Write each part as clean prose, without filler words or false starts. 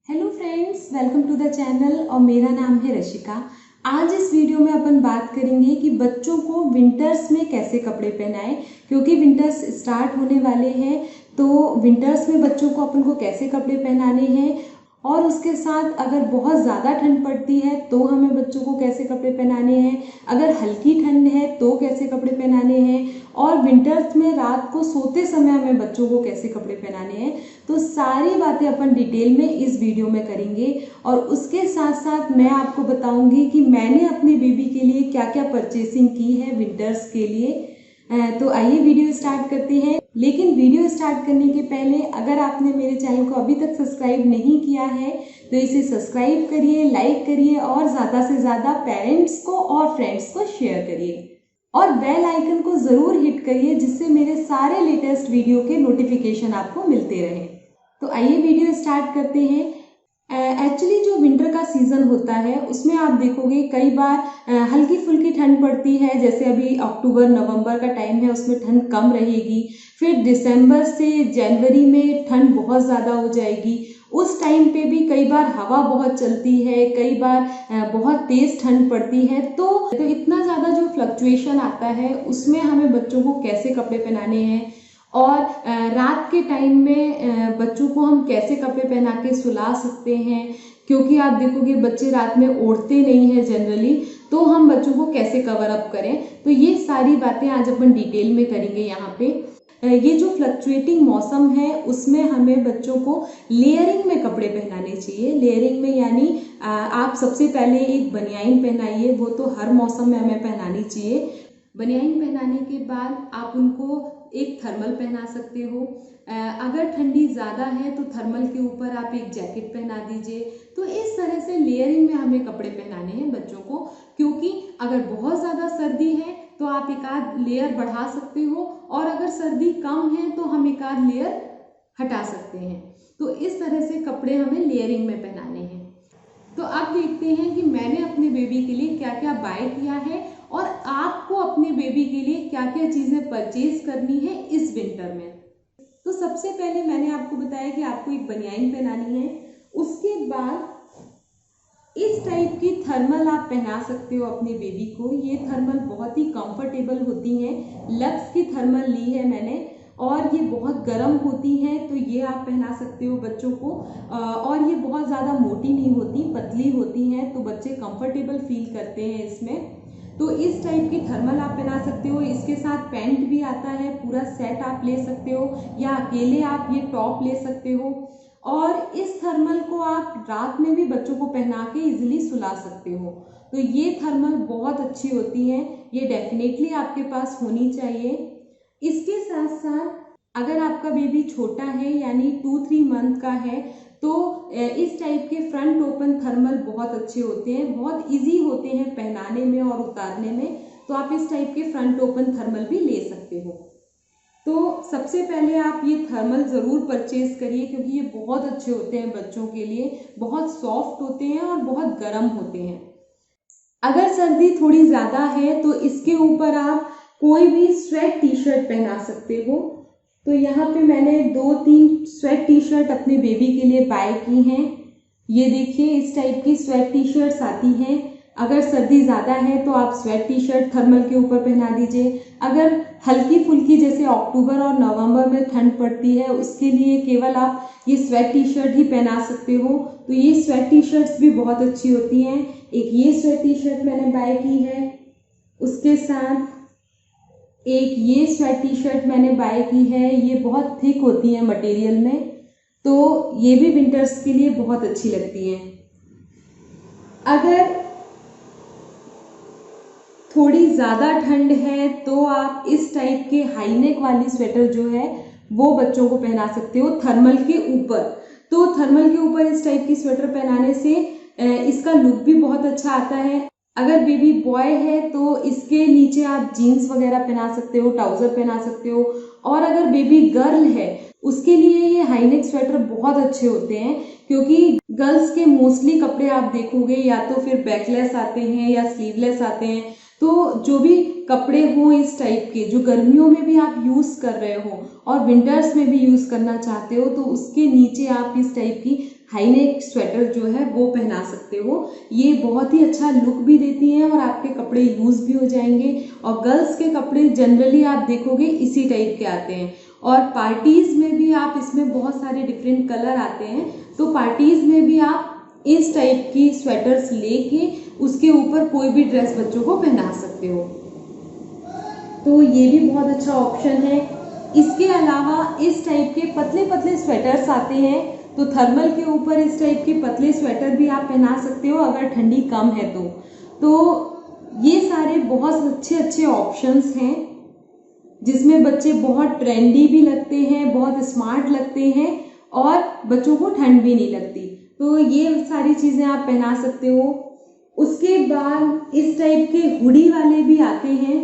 Hello friends, welcome to the channel और मेरा नाम है रशिका। आज इस वीडियो में अपन बात करेंगे कि बच्चों को विंटर्स में कैसे कपड़े पहनाएं, क्योंकि विंटर्स स्टार्ट होने वाले हैं। तो विंटर्स में बच्चों को अपन को कैसे कपड़े पहनाने हैं और उसके साथ अगर बहुत ज़्यादा ठंड पड़ती है तो हमें बच्चों को कैसे कपड़े पहनाने हैं, अगर हल्की ठंड है तो कैसे कपड़े पहनाने हैं, और विंटर्स में रात को सोते समय हमें बच्चों को कैसे कपड़े पहनाने हैं। तो सारी बातें अपन डिटेल में इस वीडियो में करेंगे और उसके साथ साथ मैं आपको बताऊंगी कि मैंने अपने बेबी के लिए क्या क्या परचेसिंग की है विंटर्स के लिए। तो आइए वीडियो स्टार्ट करते हैं। लेकिन वीडियो स्टार्ट करने के पहले अगर आपने मेरे चैनल को अभी तक सब्सक्राइब नहीं किया है तो इसे सब्सक्राइब करिए, लाइक करिए और ज़्यादा से ज़्यादा पेरेंट्स को और फ्रेंड्स को शेयर करिए और बेल आइकन को ज़रूर हिट करिए, जिससे मेरे सारे लेटेस्ट वीडियो के नोटिफिकेशन आपको मिलते रहें। तो आइए वीडियो स्टार्ट करते हैं। एक्चुअली जो विंटर का सीज़न होता है उसमें आप देखोगे कई बार हल्की फुल्की ठंड पड़ती है। जैसे अभी अक्टूबर नवंबर का टाइम है, उसमें ठंड कम रहेगी। फिर दिसंबर से जनवरी में ठंड बहुत ज़्यादा हो जाएगी। उस टाइम पे भी कई बार हवा बहुत चलती है, कई बार बहुत तेज़ ठंड पड़ती है। तो इतना ज़्यादा जो फ्लक्चुएशन आता है उसमें हमें बच्चों को कैसे कपड़े पहनाने हैं और रात के टाइम में बच्चों को हम कैसे कपड़े पहना के सुला सकते हैं, क्योंकि आप देखोगे बच्चे रात में ओढ़ते नहीं हैं जनरली। तो हम बच्चों को कैसे कवर अप करें, तो ये सारी बातें आज अपन डिटेल में करेंगे यहाँ पे। ये जो फ्लक्चुएटिंग मौसम है उसमें हमें बच्चों को लेयरिंग में कपड़े पहनाने चाहिए। लेयरिंग में यानी आप सबसे पहले एक बनियाइन पहनाइए, वो तो हर मौसम में हमें पहनानी चाहिए। बनियाइन पहनाने के बाद आप उनको एक थर्मल पहना सकते हो। अगर ठंडी ज़्यादा है तो थर्मल के ऊपर आप एक जैकेट पहना दीजिए। तो इस तरह से लेयरिंग में हमें कपड़े पहनाने हैं बच्चों को, क्योंकि अगर बहुत ज़्यादा सर्दी है तो आप एक आध लेयर बढ़ा सकते हो और अगर सर्दी कम है तो हम एक आध लेयर हटा सकते हैं। तो इस तरह से कपड़े हमें लेयरिंग में पहनाने हैं। तो अब देखते हैं कि मैंने अपने बेबी के लिए क्या क्या बाय किया है और आपको अपने बेबी के लिए क्या क्या चीज़ें परचेज करनी है इस विंटर में। तो सबसे पहले मैंने आपको बताया कि आपको एक बनियाइन पहनानी है। उसके बाद इस टाइप की थर्मल आप पहना सकते हो अपने बेबी को। ये थर्मल बहुत ही कंफर्टेबल होती हैं। लक्स की थर्मल ली है मैंने और ये बहुत गर्म होती हैं, तो ये आप पहना सकते हो बच्चों को। और ये बहुत ज़्यादा मोटी नहीं होती, पतली होती हैं, तो बच्चे कंफर्टेबल फील करते हैं इसमें। तो इस टाइप की थर्मल आप पहना सकते हो। इसके साथ पैंट भी आता है, पूरा सेट आप ले सकते हो या अकेले आप ये टॉप ले सकते हो। और इस थर्मल को आप रात में भी बच्चों को पहना के इजीली सुला सकते हो। तो ये थर्मल बहुत अच्छी होती हैं, ये डेफिनेटली आपके पास होनी चाहिए। इसके साथ साथ अगर आपका बेबी छोटा है यानी 2-3 मंथ का है तो इस टाइप के फ्रंट ओपन थर्मल बहुत अच्छे होते हैं, बहुत इजी होते हैं पहनाने में और उतारने में। तो आप इस टाइप के फ्रंट ओपन थर्मल भी ले सकते हो। तो सबसे पहले आप ये थर्मल ज़रूर परचेज करिए, क्योंकि ये बहुत अच्छे होते हैं बच्चों के लिए, बहुत सॉफ्ट होते हैं और बहुत गर्म होते हैं। अगर सर्दी थोड़ी ज़्यादा है तो इसके ऊपर आप कोई भी स्वेट टी शर्ट पहना सकते हो। तो यहाँ पे मैंने 2-3 स्वेट टी शर्ट अपने बेबी के लिए बाय की हैं। ये देखिए, इस टाइप की स्वेट टी शर्ट्स आती हैं। अगर सर्दी ज़्यादा है तो आप स्वेट टी शर्ट थर्मल के ऊपर पहना दीजिए। अगर हल्की फुल्की जैसे अक्टूबर और नवंबर में ठंड पड़ती है उसके लिए केवल आप ये स्वेट टी शर्ट ही पहना सकते हो। तो ये स्वेट टी शर्ट्स भी बहुत अच्छी होती हैं। एक ये स्वेट टी शर्ट मैंने बाय की है, उसके साथ एक ये स्वेट टी शर्ट मैंने बाय की है। ये बहुत थिक होती है मटेरियल में, तो ये भी विंटर्स के लिए बहुत अच्छी लगती है। अगर थोड़ी ज़्यादा ठंड है तो आप इस टाइप के हाई नेक वाली स्वेटर जो है वो बच्चों को पहना सकते हो थर्मल के ऊपर। तो थर्मल के ऊपर इस टाइप की स्वेटर पहनाने से इसका लुक भी बहुत अच्छा आता है। अगर बेबी बॉय है तो इसके नीचे आप जीन्स वगैरह पहना सकते हो, ट्राउज़र पहना सकते हो। और अगर बेबी गर्ल है उसके लिए ये हाई नेक स्वेटर बहुत अच्छे होते हैं, क्योंकि गर्ल्स के मोस्टली कपड़े आप देखोगे या तो फिर बैकलेस आते हैं या स्लीवलेस आते हैं। तो जो भी कपड़े हो इस टाइप के जो गर्मियों में भी आप यूज़ कर रहे हो और विंटर्स में भी यूज़ करना चाहते हो तो उसके नीचे आप इस टाइप की हाई नेक स्वेटर जो है वो पहना सकते हो। ये बहुत ही अच्छा लुक भी देती हैं और आपके कपड़े यूज भी हो जाएंगे। और गर्ल्स के कपड़े जनरली आप देखोगे इसी टाइप के आते हैं, और पार्टीज में भी आप इसमें बहुत सारे डिफरेंट कलर आते हैं, तो पार्टीज में भी आप इस टाइप की स्वेटर्स लेके उसके ऊपर कोई भी ड्रेस बच्चों को पहना सकते हो। तो ये भी बहुत अच्छा ऑप्शन है। इसके अलावा इस टाइप के पतले पतले स्वेटर्स आते हैं, तो थर्मल के ऊपर इस टाइप के पतले स्वेटर भी आप पहना सकते हो अगर ठंडी कम है तो ये सारे बहुत अच्छे अच्छे ऑप्शंस हैं जिसमें बच्चे बहुत ट्रेंडी भी लगते हैं, बहुत स्मार्ट लगते हैं और बच्चों को ठंड भी नहीं लगती। तो ये सारी चीज़ें आप पहना सकते हो। उसके बाद इस टाइप के हुडी वाले भी आते हैं,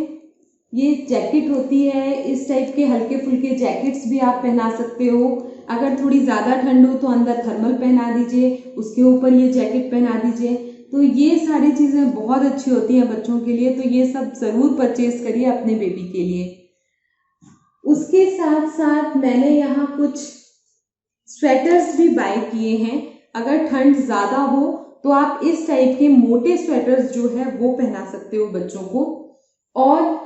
ये जैकेट होती है, इस टाइप के हल्के फुल्के जैकेट्स भी आप पहना सकते हो। अगर थोड़ी ज़्यादा ठंड हो तो अंदर थर्मल पहना दीजिए, उसके ऊपर ये जैकेट पहना दीजिए। तो ये सारी चीज़ें बहुत अच्छी होती हैं बच्चों के लिए, तो ये सब ज़रूर परचेज करिए अपने बेबी के लिए। उसके साथ साथ मैंने यहाँ कुछ स्वेटर्स भी बाय किए हैं। अगर ठंड ज़्यादा हो तो आप इस टाइप के मोटे स्वेटर्स जो है वो पहना सकते हो बच्चों को। और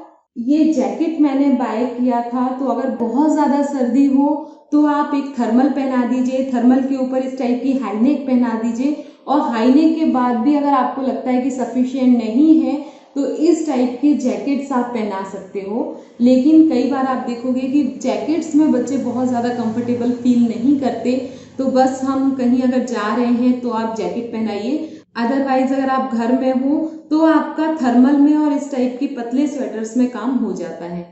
ये जैकेट मैंने बाय किया था, तो अगर बहुत ज़्यादा सर्दी हो तो आप एक थर्मल पहना दीजिए, थर्मल के ऊपर इस टाइप की हाई नेक पहना दीजिए, और हाई नेक के बाद भी अगर आपको लगता है कि सफिशिएंट नहीं है तो इस टाइप के जैकेट्स आप पहना सकते हो। लेकिन कई बार आप देखोगे कि जैकेट्स में बच्चे बहुत ज़्यादा कंफर्टेबल फील नहीं करते, तो बस हम कहीं अगर जा रहे हैं तो आप जैकेट पहनाइए। अदरवाइज अगर आप घर में हो तो आपका थर्मल में और इस टाइप की पतले स्वेटर्स में काम हो जाता है।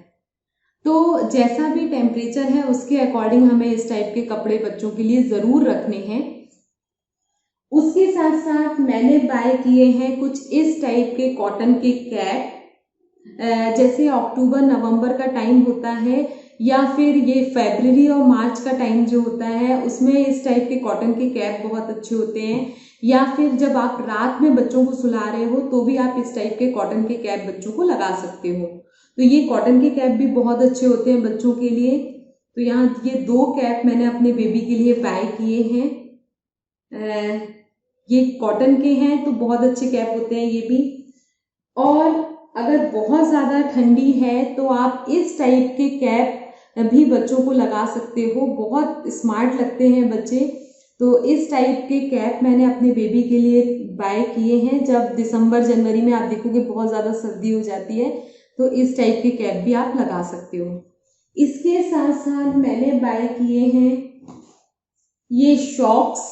तो जैसा भी टेम्परेचर है उसके अकॉर्डिंग हमें इस टाइप के कपड़े बच्चों के लिए ज़रूर रखने हैं। उसके साथ साथ मैंने बाय किए हैं कुछ इस टाइप के कॉटन के कैप। जैसे अक्टूबर नवंबर का टाइम होता है या फिर ये फरवरी और मार्च का टाइम जो होता है उसमें इस टाइप के कॉटन के कैप बहुत अच्छे होते हैं। या फिर जब आप रात में बच्चों को सुला रहे हो तो भी आप इस टाइप के कॉटन के कैप बच्चों को लगा सकते हो। तो ये कॉटन के कैप भी बहुत अच्छे होते हैं बच्चों के लिए। तो यहाँ ये 2 कैप मैंने अपने बेबी के लिए बाय किए हैं। ये कॉटन के हैं तो बहुत अच्छे कैप होते हैं ये भी। और अगर बहुत ज़्यादा ठंडी है तो आप इस टाइप के कैप भी बच्चों को लगा सकते हो, बहुत स्मार्ट लगते हैं बच्चे। तो इस टाइप के कैप मैंने अपने बेबी के लिए बाय किए हैं। जब दिसंबर जनवरी में आप देखोगे बहुत ज़्यादा सर्दी हो जाती है तो इस टाइप के कैप भी आप लगा सकते हो। इसके साथ साथ मैंने बाय किए हैं ये शॉक्स।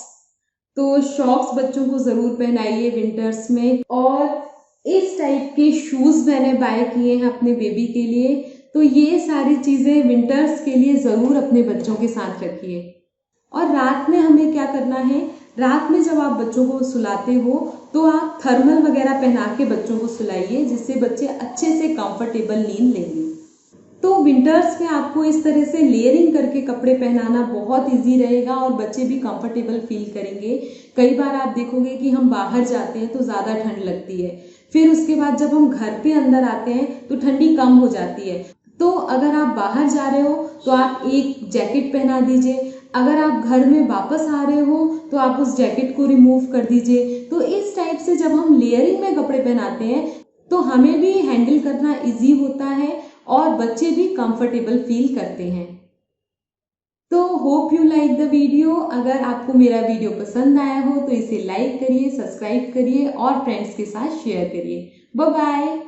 तो शॉक्स बच्चों को ज़रूर पहनाइए विंटर्स में। और इस टाइप के शूज़ मैंने बाय किए हैं अपने बेबी के लिए। तो ये सारी चीज़ें विंटर्स के लिए ज़रूर अपने बच्चों के साथ रखिए। और रात में हमें क्या करना है, रात में जब आप बच्चों को सुलाते हो तो आप थर्मल वगैरह पहना के बच्चों को सुलाइए, जिससे बच्चे अच्छे से कंफर्टेबल नींद लेंगे। तो विंटर्स में आपको इस तरह से लेयरिंग करके कपड़े पहनाना बहुत इजी रहेगा और बच्चे भी कंफर्टेबल फील करेंगे। कई बार आप देखोगे कि हम बाहर जाते हैं तो ज़्यादा ठंड लगती है, फिर उसके बाद जब हम घर पे अंदर आते हैं तो ठंडी कम हो जाती है। तो अगर आप बाहर जा रहे हो तो आप एक जैकेट पहना दीजिए, अगर आप घर में वापस आ रहे हो तो आप उस जैकेट को रिमूव कर दीजिए। तो इस टाइप से जब हम लेयरिंग में कपड़े पहनाते हैं तो हमें भी हैंडल करना इजी होता है और बच्चे भी कंफर्टेबल फील करते हैं। तो hope you like the video. अगर आपको मेरा वीडियो पसंद आया हो तो इसे लाइक करिए, सब्सक्राइब करिए और फ्रेंड्स के साथ शेयर करिए। Bye bye.